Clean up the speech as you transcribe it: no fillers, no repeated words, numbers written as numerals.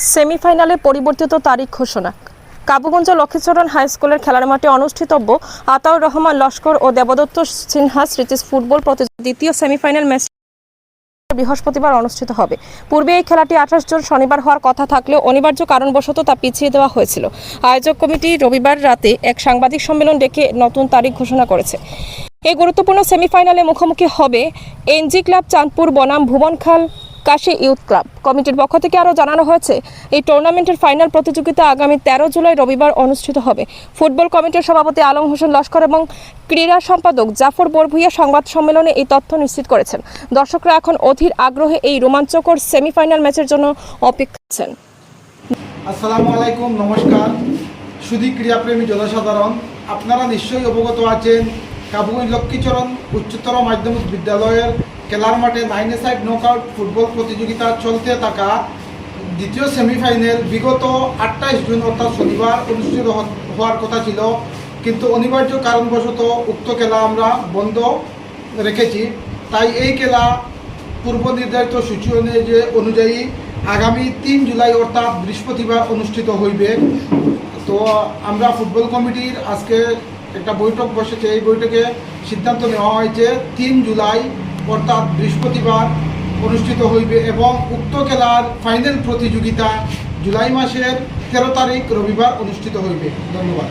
সেমিফাইনালে পরিবর্তিত তারিখ ঘোষণা। কাবুগঞ্জ লক্ষ্মীচরণ হাই স্কুলের খেলার মাঠে অনুষ্ঠিতব্য আতাউর রহমান লস্কর ও দেবদত্ত সিনহা স্মৃতিজ ফুটবল প্রতিযোগিতার দ্বিতীয় সেমিফাইনাল ম্যাচ বৃহস্পতিবার অনুষ্ঠিত হবে। পূর্বে এই খেলাটি 28 জুন শনিবার হওয়ার কথা থাকলেও অনিবার্য কারণবশত তা পিছিয়ে দেওয়া হয়েছিল। আয়োজক কমিটি রবিবার রাতে এক সাংবাদিক সম্মেলন ডেকে নতুন তারিখ ঘোষণা করেছে। এই গুরুত্বপূর্ণ সেমিফাইনালে মুখোমুখি হবে এনজি ক্লাব চাঁদপুর বনাম ভুবনখাল কাশী ইউথ ক্লাব। কমিটির পক্ষ থেকে আরও জানানো হয়েছে, এই টুর্নামেন্টের ফাইনাল প্রতিযোগিতা আগামী 13 জুলাই রবিবার অনুষ্ঠিত হবে। ফুটবল কমিটির সভাপতি আলম হোসেন লস্কর এবং ক্রীড়া সম্পাদক জাফর বরভুইয়া সংবাদ সম্মেলনে এই তথ্য নিশ্চিত করেছেন। দর্শকরা এখন অধীর আগ্রহে এই রোমাঞ্চকর সেমিফাইনাল ম্যাচের জন্য অপেক্ষা করছেন। আসসালামু আলাইকুম, নমস্কার সুধী ক্রীড়াপ্রেমী জনসাধারণ, আপনারা নিশ্চয়ই অবগত আছেন কাবুগঞ্জ লক্ষ্মীচরণ উচ্চতর মাধ্যমিক বিদ্যালয়ের খেলার মাঠে 9-a-সাইড নকআউট ফুটবল প্রতিযোগিতা চলতে থাকা দ্বিতীয় সেমিফাইনাল বিগত 28 জুন অর্থাৎ শনিবার অনুষ্ঠিত হওয়ার কথা ছিল, কিন্তু অনিবার্য কারণবশত উক্ত খেলা আমরা বন্ধ রেখেছি। তাই এই খেলা পূর্ব নির্ধারিত সূচি অনুযায়ী আগামী 3 জুলাই অর্থাৎ বৃহস্পতিবার অনুষ্ঠিত হইবে। তো আমরা ফুটবল কমিটির আজকে একটা বৈঠক বসেছে। এই বৈঠকে সিদ্ধান্ত নেওয়া হয়েছে 3 জুলাই অর্থাৎ বৃহস্পতিবার অনুষ্ঠিত হইবে এবং উক্ত খেলার ফাইনাল প্রতিযোগিতা জুলাই মাসের 13 তারিখ রবিবার অনুষ্ঠিত হইবে। ধন্যবাদ।